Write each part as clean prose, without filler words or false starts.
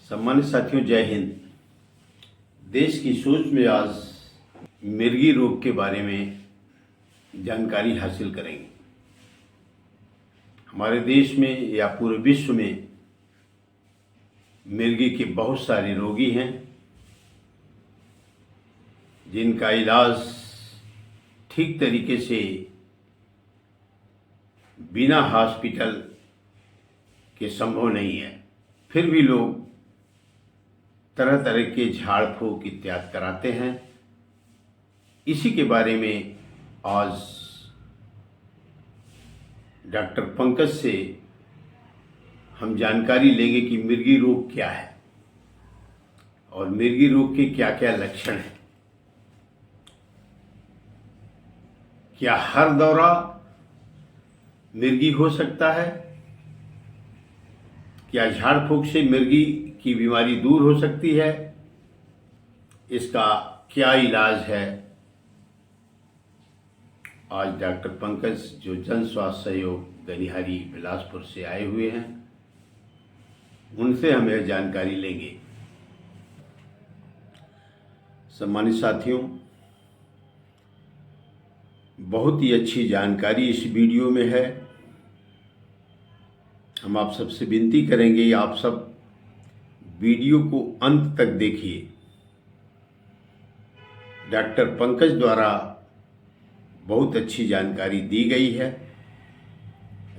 सम्मानित साथियों, जय हिंद। देश की सोच में आज मिर्गी रोग के बारे में जानकारी हासिल करेंगे। हमारे देश में या पूरे विश्व में मिर्गी के बहुत सारे रोगी हैं जिनका इलाज ठीक तरीके से बिना हॉस्पिटल के संभव नहीं है। फिर भी लोग तरह तरह के झाड़ फूक इत्यादि कराते हैं। इसी के बारे में आज डॉक्टर पंकज से हम जानकारी लेंगे कि मिर्गी रोग क्या है और मिर्गी रोग के क्या क्या लक्षण हैं। क्या हर दौरा मिर्गी हो सकता है? क्या झाड़ फूक से मिर्गी की बीमारी दूर हो सकती है? इसका क्या इलाज है? आज डॉक्टर पंकज जो जन स्वास्थ्य सहयोग गनिहारी बिलासपुर से आए हुए हैं, उनसे हम यह जानकारी लेंगे। सम्मानित साथियों, बहुत ही अच्छी जानकारी इस वीडियो में है। हम आप सबसे विनती करेंगे कि आप सब वीडियो को अंत तक देखिए। डॉक्टर पंकज द्वारा बहुत अच्छी जानकारी दी गई है।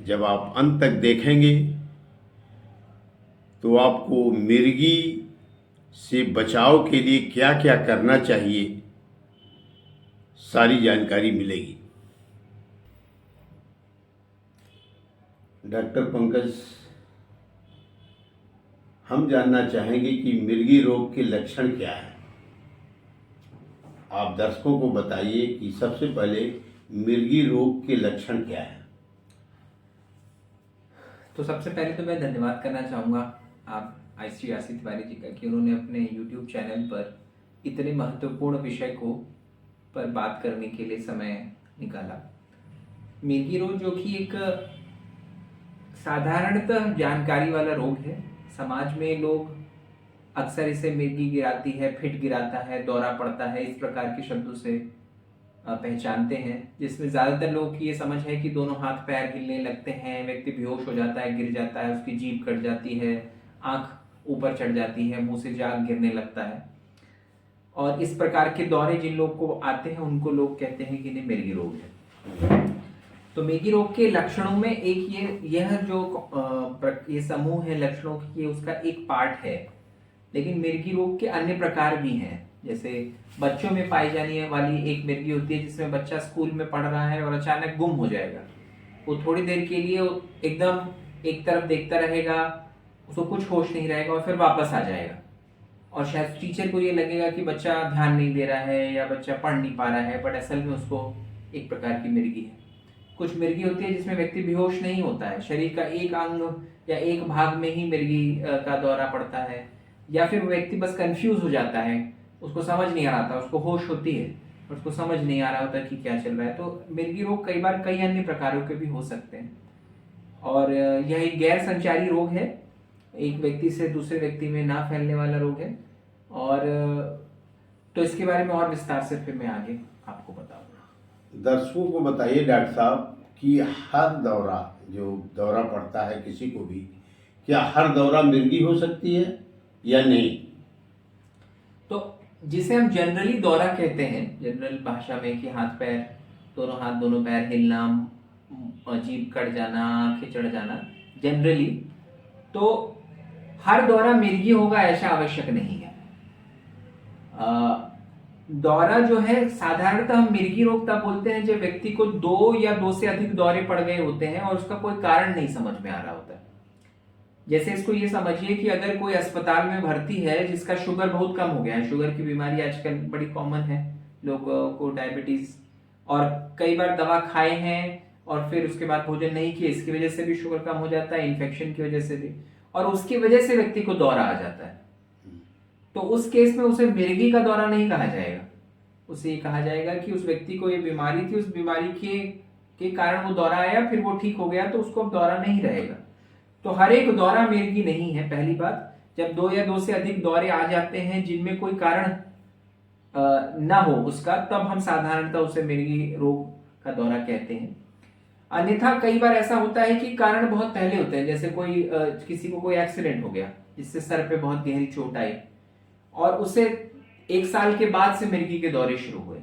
जब आप अंत तक देखेंगे तो आपको मिर्गी से बचाव के लिए क्या क्या करना चाहिए, सारी जानकारी मिलेगी। डॉक्टर पंकज, हम जानना चाहेंगे कि मिर्गी रोग के लक्षण क्या है। आप दर्शकों को बताइए कि सबसे पहले मिर्गी रोग के लक्षण क्या है। तो सबसे पहले तो मैं धन्यवाद करना चाहूँगा आप श्री आसिफ तिवारी जी का कि उन्होंने अपने YouTube चैनल पर इतने महत्वपूर्ण विषय को पर बात करने के लिए समय निकाला। मिर्गी रोग जो कि एक साधारणतः जानकारी वाला रोग है। समाज में लोग अक्सर इसे मिर्गी गिराती है, फिट गिराता है, दौरा पड़ता है, इस प्रकार के शब्दों से पहचानते हैं, जिसमें ज़्यादातर लोगों की ये समझ है कि दोनों हाथ पैर हिलने लगते हैं, व्यक्ति बेहोश हो जाता है, गिर जाता है, उसकी जीभ कट जाती है, आंख ऊपर चढ़ जाती है, मुंह से झाग गिरने लगता है। और इस प्रकार के दौरे जिन लोग को आते हैं उनको लोग कहते हैं कि इन्हें मिर्गी रोग है। तो मिर्गी रोग के लक्षणों में एक यह जो ये समूह है लक्षणों की, उसका एक पार्ट है। लेकिन मिर्गी रोग के अन्य प्रकार भी हैं। जैसे बच्चों में पाई जाने वाली एक मिर्गी होती है जिसमें बच्चा स्कूल में पढ़ रहा है और अचानक गुम हो जाएगा। वो थोड़ी देर के लिए एकदम एक तरफ देखता रहेगा, उसको कुछ होश नहीं रहेगा और फिर वापस आ जाएगा। और शायद टीचर को ये लगेगा कि बच्चा ध्यान नहीं दे रहा है या बच्चा पढ़ नहीं पा रहा है, बट असल में उसको एक प्रकार की मिर्गी है। कुछ मिर्गी होती है जिसमें व्यक्ति बेहोश नहीं होता है, शरीर का एक अंग या एक भाग में ही मिर्गी का दौरा पड़ता है, या फिर व्यक्ति बस कंफ्यूज हो जाता है, उसको समझ नहीं आ रहा था, उसको होश होती है और उसको समझ नहीं आ रहा होता कि क्या चल रहा है। तो मिर्गी रोग कई बार कई अन्य प्रकारों के भी हो सकते हैं। और यह एक गैर संचारी रोग है, एक व्यक्ति से दूसरे व्यक्ति में ना फैलने वाला रोग है। और तो इसके बारे में और विस्तार से फिर मैं आगे आपको बताऊंगा। दर्शकों को बताइए डॉक्टर साहब कि हर दौरा जो दौरा पड़ता है किसी को भी, क्या हर दौरा मिर्गी हो सकती है या नहीं? तो जिसे हम जनरली दौरा कहते हैं, जनरल भाषा में, कि हाथ पैर, दोनों हाथ दोनों पैर हिलना, जीभ कट जाना, आंखें चढ़ जाना, जनरली तो हर दौरा मिर्गी होगा ऐसा आवश्यक नहीं है। दौरा जो है साधारणतः हम मिर्गी रोग तब बोलते हैं जब व्यक्ति को 2 या 2 से अधिक दौरे पड़ गए होते हैं और उसका कोई कारण नहीं समझ में आ रहा होता है। जैसे इसको ये समझिए कि अगर कोई अस्पताल में भर्ती है जिसका शुगर बहुत कम हो गया है, शुगर की बीमारी आजकल बड़ी कॉमन है, लोगों को डायबिटीज, और कई बार दवा खाए हैं और फिर उसके बाद भोजन नहीं किए, इसकी वजह से भी शुगर कम हो जाता है, इन्फेक्शन की वजह से भी, और उसकी वजह से व्यक्ति को दौरा आ जाता है। तो उस केस में उसे मिर्गी का दौरा नहीं कहा जाएगा, उसे ये कहा जाएगा कि उस व्यक्ति को ये बीमारी थी, उस बीमारी के कारण वो दौरा आया, फिर वो ठीक हो गया तो उसको अब दौरा नहीं रहेगा। तो हर एक दौरा मिर्गी नहीं है, पहली बात। जब 2 या 2 से अधिक दौरे आ जाते हैं जिनमें कोई कारण ना हो उसका, तब हम साधारणतः उसे मिर्गी रोग का दौरा कहते हैं। अन्यथा कई बार ऐसा होता है कि कारण बहुत पहले होते हैं, जैसे किसी को कोई एक्सीडेंट हो गया जिससे सर पे बहुत गहरी चोट आई और उसे 1 साल के बाद से मिर्गी के दौरे शुरू हुए,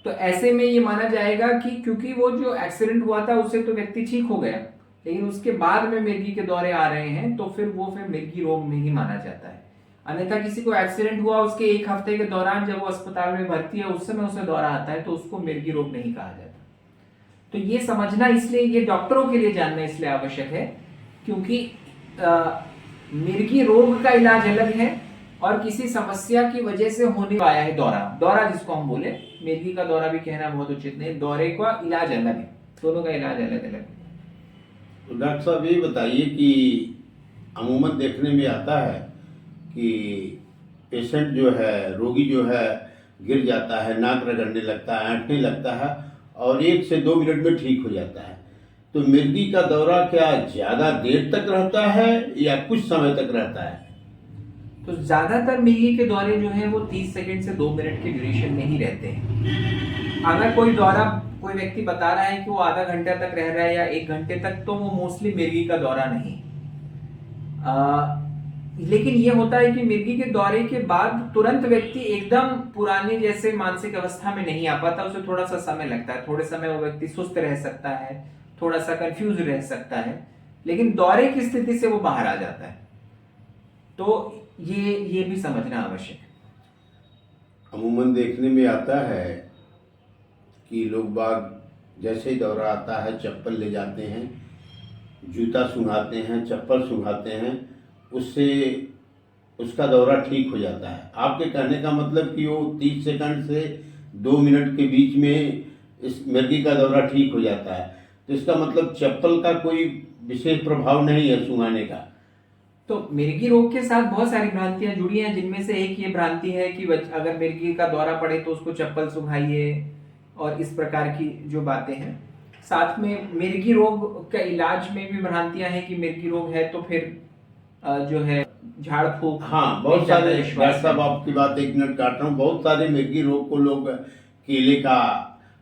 तो ऐसे में ये माना जाएगा कि क्योंकि वो जो एक्सीडेंट हुआ था उससे तो व्यक्ति ठीक हो गया, लेकिन उसके बाद में मिर्गी के दौरे आ रहे हैं तो फिर मिर्गी रोग नहीं माना जाता है। अन्यथा किसी को एक्सीडेंट हुआ उसके 1 हफ्ते के दौरान जब वो अस्पताल में भर्ती है उस समय उसे दौरा आता है तो उसको मिर्गी रोग नहीं कहा जाता। तो ये समझना, इसलिए ये डॉक्टरों के लिए जानना इसलिए आवश्यक है क्योंकि मिर्गी रोग का इलाज अलग है और किसी समस्या की वजह से होने वाला है दौरा जिसको हम बोले, मिर्गी का दौरा भी कहना बहुत उचित नहीं, दौरे का इलाज अलग है, दोनों का इलाज अलग अलग है। तो डॉक्टर साहब ये बताइए कि अमूमन देखने में आता है कि पेशेंट जो है, रोगी जो है, गिर जाता है, नाक रगड़ने लगता है, ऐंठने लगता है और 1 से 2 मिनट में ठीक हो जाता है। तो मिर्गी का दौरा क्या ज़्यादा देर तक रहता है या कुछ समय तक रहता है? तो ज्यादातर मिर्गी के दौरे जो है वो 30 सेकंड से 2 मिनट के ड्यूरेशन में ही रहते हैं। अगर कोई व्यक्ति बता रहा है कि वो आधा घंटे तक रह रहा है या 1 घंटे तक, तो वो मोस्टली मिर्गी का दौरा नहीं। लेकिन ये होता है कि मिर्गी के दौरे के बाद तुरंत व्यक्ति एकदम पुराने जैसे मानसिक अवस्था में नहीं आ पाता, उसे थोड़ा सा समय लगता है, थोड़े समय वो व्यक्ति सुस्त रह सकता है, थोड़ा सा कंफ्यूज रह सकता है, लेकिन दौरे की स्थिति से वो बाहर आ जाता है। तो ये भी समझना आवश्यक है। अमूमन देखने में आता है कि लोग बाग जैसे ही दौरा आता है चप्पल ले जाते हैं, जूता सूंघाते हैं, चप्पल सूंघाते हैं, उससे उसका दौरा ठीक हो जाता है। आपके कहने का मतलब कि वो 30 सेकंड से 2 मिनट के बीच में इस मिर्गी का दौरा ठीक हो जाता है, तो इसका मतलब चप्पल का कोई विशेष प्रभाव नहीं है सूंघाने का? तो मिर्गी रोग के साथ बहुत सारी भ्रांतियां जुड़ी हैं, जिनमें से एक ये भ्रांति है कि अगर मिर्गी का दौरा पड़े तो उसको चप्पल सुंघाइए और इस प्रकार की जो बातें हैं। साथ में मिर्गी रोग का इलाज में भी भ्रांतियां हैं कि मिर्गी रोग है तो फिर जो है झाड़ फूक। हाँ, बहुत सारे, डॉक्टर साहब आपकी बात 1 मिनट काट रहा हूँ, बहुत सारे मिर्गी रोग को लोग केले का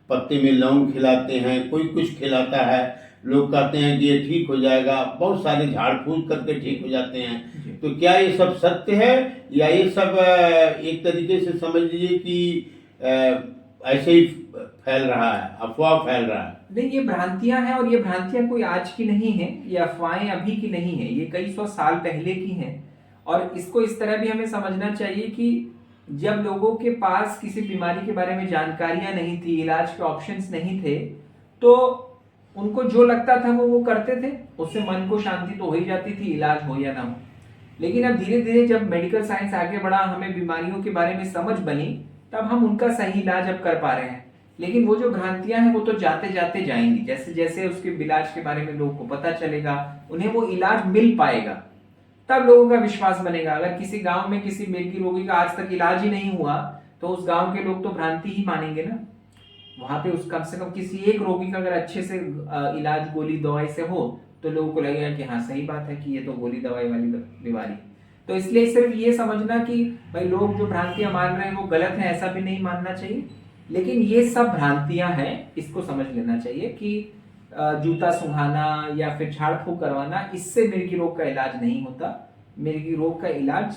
पत्ते में लौंग खिलाते हैं, कोई कुछ खिलाता है, लोग कहते हैं कि ये ठीक हो जाएगा, बहुत सारे झाड़ फूक करके ठीक हो जाते हैं। तो क्या ये सब सत्य है या ये सब एक तरीके से समझ लीजिए कि ऐसे ही फैल रहा है, अफवाह फैल रहा है? नहीं, ये भ्रांतियां हैं और ये भ्रांतियां कोई आज की नहीं है, ये अफवाहें अभी की नहीं है, ये कई 100 साल पहले की हैं। और इसको इस तरह भी हमें समझना चाहिए कि जब लोगों के पास किसी बीमारी के बारे में जानकारियां नहीं थी, इलाज के ऑप्शंस नहीं थे, तो उनको जो लगता था वो करते थे, उससे मन को शांति तो हो ही जाती थी, इलाज हो या ना हो। लेकिन अब धीरे धीरे जब मेडिकल साइंस आगे बढ़ा, हमें बीमारियों के बारे में समझ बनी, तब हम उनका सही इलाज अब कर पा रहे हैं। लेकिन वो जो भ्रांतियां हैं वो तो जाते जाते जाएंगी, जैसे जैसे उसके इलाज के बारे में लोगों को पता चलेगा, उन्हें वो इलाज मिल पाएगा, तब लोगों का विश्वास बनेगा। अगर किसी गांव में किसी मिर्गी रोगी का आज तक इलाज ही नहीं हुआ तो उस गांव के लोग तो भ्रांति ही मानेंगे ना। वहां पे कम से कम किसी एक रोगी का अगर अच्छे से इलाज गोली दवाई से हो तो लोगों को लगेगा कि हाँ सही बात है कि ये तो गोली दवाई वाली बीमारी। तो इसलिए सिर्फ ये समझना कि भाई लोग जो भ्रांतियां मान रहे हैं वो गलत है, ऐसा भी नहीं मानना चाहिए। लेकिन ये सब भ्रांतियां हैं, इसको समझ लेना चाहिए कि जूता सुंघाना या फिर झाड़ फूक करवाना, इससे मिर्गी रोग का इलाज नहीं होता। मिर्गी रोग का इलाज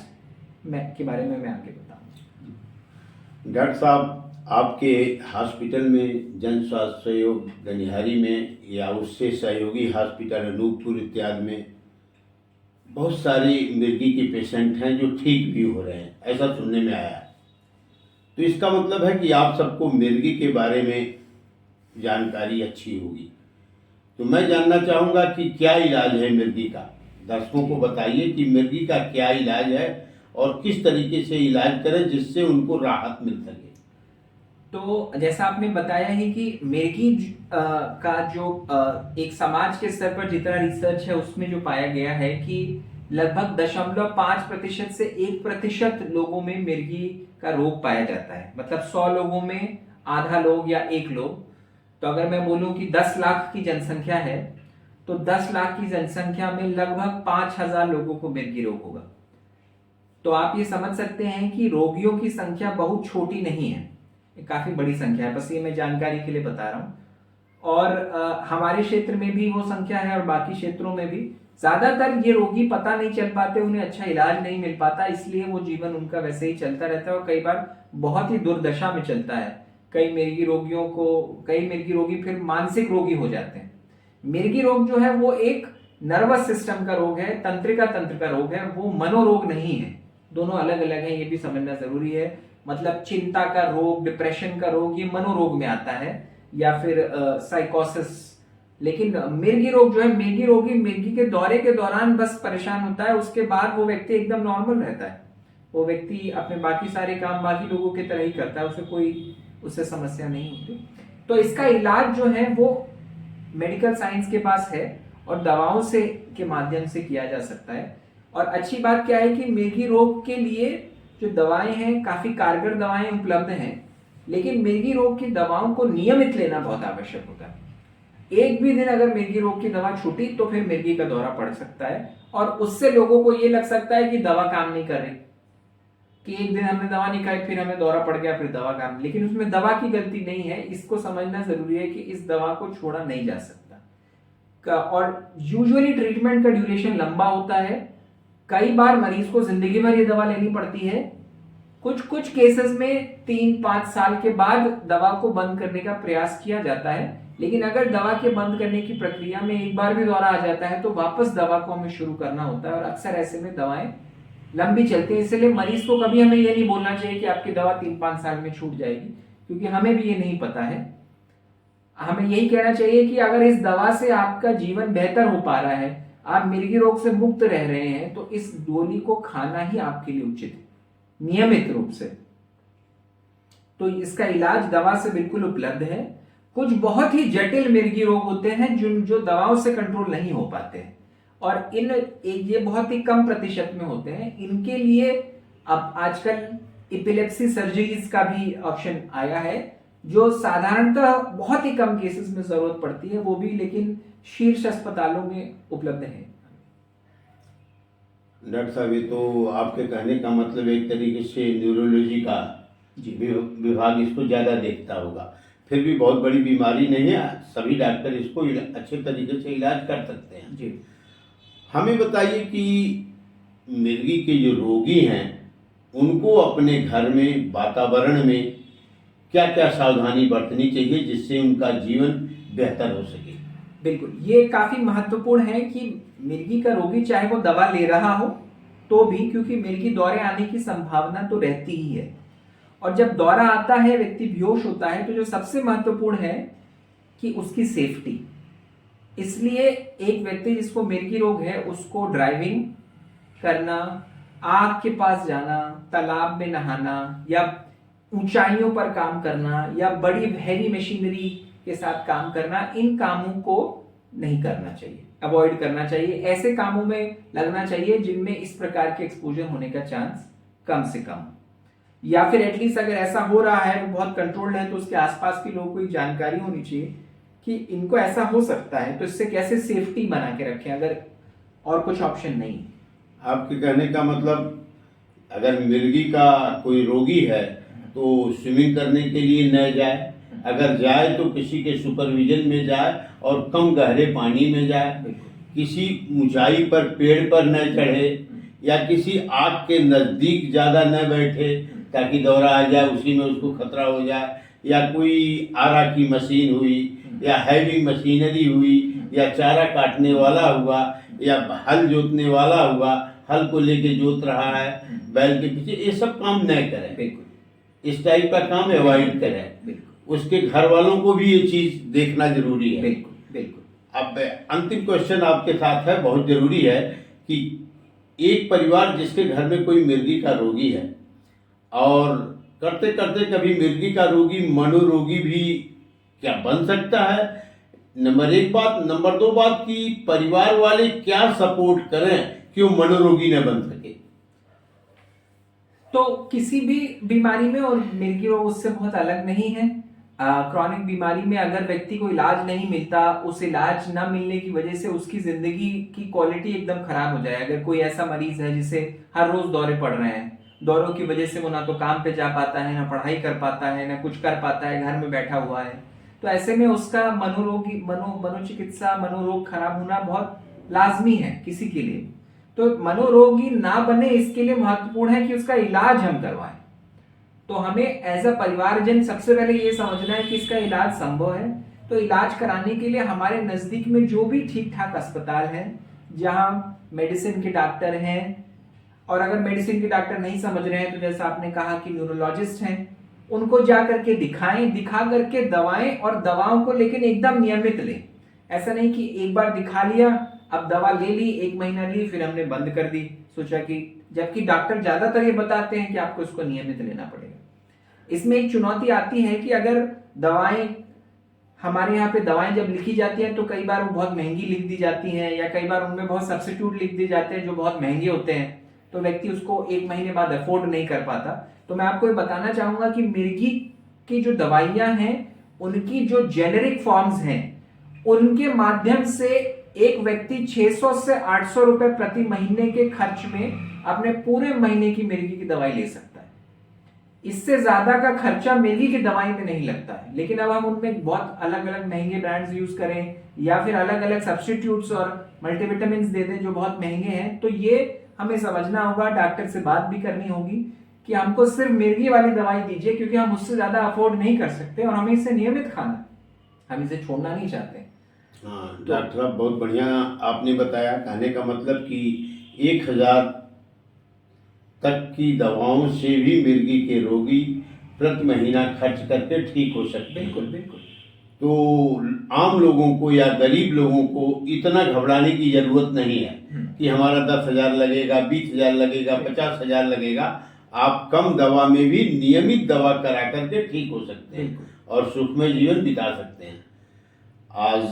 के बारे में मैं आगे बताऊंगा। डॉक्टर साहब, आपके हॉस्पिटल में जन स्वास्थ्य सहयोग गनिहारी में या उससे सहयोगी हॉस्पिटल अनूपपुर इत्यादि में बहुत सारे मिर्गी के पेशेंट हैं जो ठीक भी हो रहे हैं, ऐसा सुनने में आया। तो इसका मतलब है कि आप सबको मिर्गी के बारे में जानकारी अच्छी होगी। तो मैं जानना चाहूँगा कि क्या इलाज है मिर्गी का? दर्शकों को बताइए कि मिर्गी का क्या इलाज है और किस तरीके से इलाज करें जिससे उनको राहत मिल सके। तो जैसा आपने बताया है कि मिर्गी का जो एक समाज के स्तर पर जितना रिसर्च है उसमें जो पाया गया है कि लगभग 0.5% से 1% लोगों में मिर्गी का रोग पाया जाता है। मतलब 100 लोगों में आधा लोग या 1 लोग। तो अगर मैं बोलूं कि 10 लाख की जनसंख्या है तो 10 लाख की जनसंख्या में लगभग 5,000 लोगों को मिर्गी रोग होगा। तो आप ये समझ सकते हैं कि रोगियों की संख्या बहुत छोटी नहीं है, ये काफी बड़ी संख्या है। बस ये मैं जानकारी के लिए बता रहा हूँ। और हमारे क्षेत्र में भी वो संख्या है और बाकी क्षेत्रों में भी। ज्यादातर ये रोगी पता नहीं चल पाते, उन्हें अच्छा इलाज नहीं मिल पाता, इसलिए वो जीवन उनका वैसे ही चलता रहता है और कई बार बहुत ही दुर्दशा में चलता है। कई मिर्गी रोगी फिर मानसिक रोगी हो जाते हैं। मिर्गी रोग जो है वो एक नर्वस सिस्टम का रोग है, तंत्रिका तंत्र का रोग है, वो मनोरोग नहीं है। दोनों अलग अलग है, ये भी समझना जरूरी है। मतलब चिंता का रोग, डिप्रेशन का रोग, ये मनोरोग में आता है, या फिर साइकोसिस। लेकिन मिर्गी रोग जो है, मिर्गी रोगी मिर्गी के दौरे के दौरान बस परेशान होता है, उसके बाद वो व्यक्ति एकदम नॉर्मल रहता है। वो व्यक्ति अपने बाकी सारे काम बाकी लोगों की तरह ही करता है, उससे समस्या नहीं होती। तो इसका इलाज जो है वो मेडिकल साइंस के पास है और दवाओं से के माध्यम से किया जा सकता है। और अच्छी बात क्या है कि मिर्गी रोग के लिए जो दवाएं हैं, काफी कारगर दवाएं उपलब्ध हैं, लेकिन मिर्गी रोग की दवाओं को नियमित लेना बहुत आवश्यक होता है। एक भी दिन अगर मिर्गी रोग की दवा छूटी तो फिर मिर्गी का दौरा पड़ सकता है, और उससे लोगों को ये लग सकता है कि दवा काम नहीं कर रही, कि एक दिन हमने दवा नहीं खाई फिर हमें दौरा पड़ गया फिर दवा काम, लेकिन उसमें दवा की गलती नहीं है। इसको समझना जरूरी है कि इस दवा को छोड़ा नहीं जा सकता। और यूजुअली ट्रीटमेंट का ड्यूरेशन लंबा होता है, कई बार मरीज को जिंदगी भर ये दवा लेनी पड़ती है। कुछ केसेस में 3-5 साल के बाद दवा को बंद करने का प्रयास किया जाता है, लेकिन अगर दवा के बंद करने की प्रक्रिया में एक बार भी दौरा आ जाता है तो वापस दवा को हमें शुरू करना होता है, और अक्सर ऐसे में दवाएं लंबी चलती है। इसलिए मरीज को कभी हमें ये नहीं बोलना चाहिए कि आपकी दवा 3-5 साल में छूट जाएगी, क्योंकि हमें भी ये नहीं पता है। हमें यही कहना चाहिए कि अगर इस दवा से आपका जीवन बेहतर हो पा रहा है, आप मिर्गी रोग से मुक्त रह रहे हैं, तो इस गोली को खाना ही आपके लिए उचित है, नियमित रूप से। तो इसका इलाज दवा से बिल्कुल उपलब्ध है। कुछ बहुत ही जटिल मिर्गी रोग होते हैं जो दवाओं से कंट्रोल नहीं हो पाते हैं, और ये बहुत ही कम प्रतिशत में होते हैं। इनके लिए अब आजकल एपिलेप्सी सर्जरीज का भी ऑप्शन आया है, जो साधारणतः बहुत ही कम केसेस में जरूरत पड़ती है, वो भी लेकिन शीर्ष अस्पतालों में उपलब्ध है। डॉक्टर साहब, ये तो आपके कहने का मतलब एक तरीके से न्यूरोलॉजी का विभाग इसको ज़्यादा देखता होगा। फिर भी बहुत बड़ी बीमारी नहीं है, सभी डॉक्टर इसको अच्छे तरीके से इलाज कर सकते हैं जी। हमें बताइए कि मिर्गी के जो रोगी हैं उनको अपने घर में, वातावरण में क्या क्या सावधानी बरतनी चाहिए जिससे उनका जीवन बेहतर हो सके? बिल्कुल, ये काफी महत्वपूर्ण है कि मिर्गी का रोगी चाहे वो दवा ले रहा हो तो भी, क्योंकि मिर्गी दौरे आने की संभावना तो रहती ही है, और जब दौरा आता है व्यक्ति बेहोश होता है, तो जो सबसे महत्वपूर्ण है कि उसकी सेफ्टी। इसलिए एक व्यक्ति जिसको मिर्गी रोग है उसको ड्राइविंग करना, आग के पास जाना, तालाब में नहाना, या ऊंचाइयों पर काम करना, या बड़ी हैवी मशीनरी के साथ काम करना, इन कामों को नहीं करना चाहिए, अवॉइड करना चाहिए। ऐसे कामों में लगना चाहिए जिनमें इस प्रकार के एक्सपोजर होने का चांस कम से कम, या फिर एटलीस्ट अगर ऐसा हो रहा है वो बहुत कंट्रोल्ड है तो उसके आसपास के लोगों को जानकारी होनी चाहिए कि इनको ऐसा हो सकता है, तो इससे कैसे सेफ्टी बना के रखें अगर और कुछ ऑप्शन नहीं। आपके कहने का मतलब अगर मिर्गी का कोई रोगी है तो स्विमिंग करने के लिए न जाए, अगर जाए तो किसी के सुपरविजन में जाए और कम गहरे पानी में जाए, किसी ऊंचाई पर पेड़ पर न चढ़े, या किसी आग के नज़दीक ज़्यादा न बैठे ताकि दौरा आ जाए उसी में उसको खतरा हो जाए, या कोई आरा की मशीन हुई या हैवी मशीनरी हुई या चारा काटने वाला हुआ या हल जोतने वाला हुआ, हल को लेके जोत रहा है बैल के पीछे, ये सब काम न करें। बिल्कुल, इस टाइप का काम अवॉइड करें। उसके घर वालों को भी ये चीज देखना जरूरी है। बिल्कुल बिल्कुल। अब अंतिम क्वेश्चन आपके साथ है, बहुत जरूरी है कि एक परिवार जिसके घर में कोई मिर्गी का रोगी है और करते करते कभी मिर्गी का रोगी मनोरोगी भी क्या बन सकता है, नंबर 1 बात। नंबर 2 बात कि परिवार वाले क्या सपोर्ट करें कि वो मनोरोगी न बन सके? तो किसी भी बीमारी में, और मिर्गी रोग उससे बहुत अलग नहीं है, क्रॉनिक बीमारी में अगर व्यक्ति को इलाज नहीं मिलता, उस इलाज न मिलने की वजह से उसकी जिंदगी की क्वालिटी एकदम खराब हो जाए। अगर कोई ऐसा मरीज है जिसे हर रोज दौरे पड़ रहे हैं, दौरों की वजह से वो ना तो काम पे जा पाता है, ना पढ़ाई कर पाता है, ना कुछ कर पाता है, घर में बैठा हुआ है, तो ऐसे में उसका मनोचिकित्सा मनोरोग खराब होना बहुत लाजमी है किसी के लिए। तो मनोरोगी ना बने इसके लिए महत्वपूर्ण है कि उसका इलाज हम करवाएं। तो हमें एज अ परिवारजन सबसे पहले ये समझना है कि इसका इलाज संभव है। तो इलाज कराने के लिए हमारे नजदीक में जो भी ठीक ठाक अस्पताल है, जहां मेडिसिन के डॉक्टर हैं, और अगर मेडिसिन के डॉक्टर नहीं समझ रहे हैं तो जैसा आपने कहा कि न्यूरोलॉजिस्ट हैं, उनको जा करके दिखाएं, दिखा करके दवाएं, और दवाओं को लेकिन एकदम नियमित लें। ऐसा नहीं कि एक बार दिखा लिया, अब दवा ले ली, 1 महीना ली, फिर हमने बंद कर दी, सोचा कि, जबकि डॉक्टर ज्यादातर ये बताते हैं कि आपको इसको नियमित लेना पड़ेगा। इसमें एक चुनौती आती है कि अगर दवाएं, हमारे यहाँ पे दवाएं जब लिखी जाती हैं तो कई बार वो बहुत महंगी लिख दी जाती हैं, या कई बार उनमें बहुत सब्स्टिट्यूट लिख दिए जाते हैं जो बहुत महंगे होते हैं, तो व्यक्ति उसको 1 महीने बाद अफोर्ड नहीं कर पाता। तो मैं आपको ये बताना चाहूंगा कि मिर्गी की जो दवाइयां हैं, उनकी जो जेनेरिक फॉर्म्स हैं, उनके माध्यम से एक व्यक्ति 600 से 800 रुपए प्रति महीने के खर्च में अपने पूरे महीने की मिर्गी की दवाई ले सकता है। इससे ज्यादा का खर्चा मिर्गी की दवाई में नहीं लगता है। लेकिन अब हम उनमें बहुत अलग अलग महंगे ब्रांड्स यूज करें, या फिर अलग अलग सब्स्टिट्यूट्स और मल्टीविटामिन दे दें जो बहुत महंगे हैं, तो ये हमें समझना होगा, डॉक्टर से बात भी करनी होगी कि हमको सिर्फ मिर्गी वाली दवाई दीजिए, क्योंकि हम उससे ज्यादा अफोर्ड नहीं कर सकते और हमें इसे नियमित खाना है, हम इसे छोड़ना नहीं चाहते। हाँ डॉक्टर साहब, बहुत बढ़िया आपने बताया। कहने का मतलब कि 1000 तक की दवाओं से भी मिर्गी के रोगी प्रति महीना खर्च करके ठीक हो सकते हैं। बिल्कुल बिल्कुल। तो आम लोगों को या गरीब लोगों को इतना घबराने की जरूरत नहीं है कि हमारा 10,000 लगेगा, 20,000 लगेगा, 50,000 लगेगा। आप कम दवा में भी नियमित दवा करा करके ठीक हो सकते हैं और सुखमय जीवन बिता सकते हैं। आज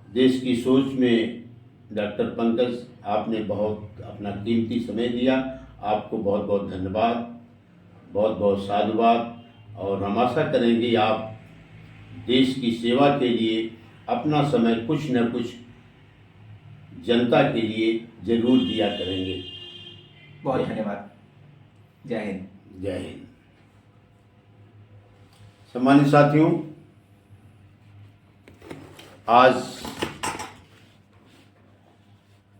देश की सोच में डॉक्टर पंकज, आपने बहुत अपना कीमती समय दिया। आपको बहुत बहुत धन्यवाद, बहुत बहुत साधुवाद, और हम आशा करेंगे आप देश की सेवा के लिए अपना समय कुछ न कुछ जनता के लिए जरूर दिया करेंगे। बहुत धन्यवाद। जय हिंद। जय हिंद। सम्मानित साथियों, आज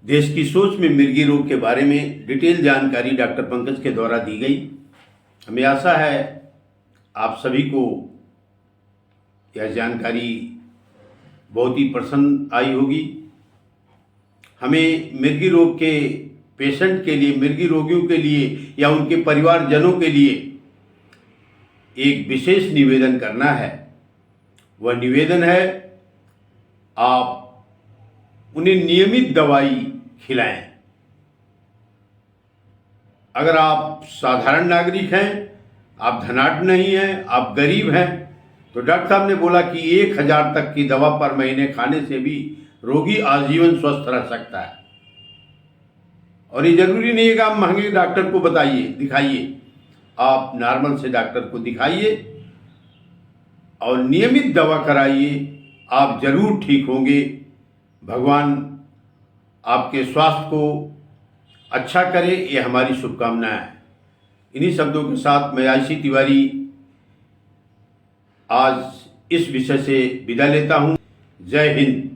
देश की सोच में मिर्गी रोग के बारे में डिटेल जानकारी डॉक्टर पंकज के द्वारा दी गई। हमें आशा है आप सभी को यह जानकारी बहुत ही पसंद आई होगी। हमें मिर्गी रोग के पेशेंट के लिए, मिर्गी रोगियों के लिए या उनके परिवारजनों के लिए एक विशेष निवेदन करना है। वह निवेदन है, आप उन्हें नियमित दवाई खिलाएं। अगर आप साधारण नागरिक हैं, आप धनाढ्य नहीं हैं, आप गरीब हैं, तो डॉक्टर साहब ने बोला कि 1000 तक की दवा पर महीने खाने से भी रोगी आजीवन स्वस्थ रह सकता है। और ये जरूरी नहीं है कि आप महंगे डॉक्टर को बताइए, दिखाइए। आप नॉर्मल से डॉक्टर को दिखाइए और नियमित दवा कराइए, आप जरूर ठीक होंगे। भगवान आपके स्वास्थ्य को अच्छा करे, ये हमारी शुभकामना है। इन्हीं शब्दों के साथ मैं आईसी तिवारी आज इस विषय से विदा लेता हूँ। जय हिंद।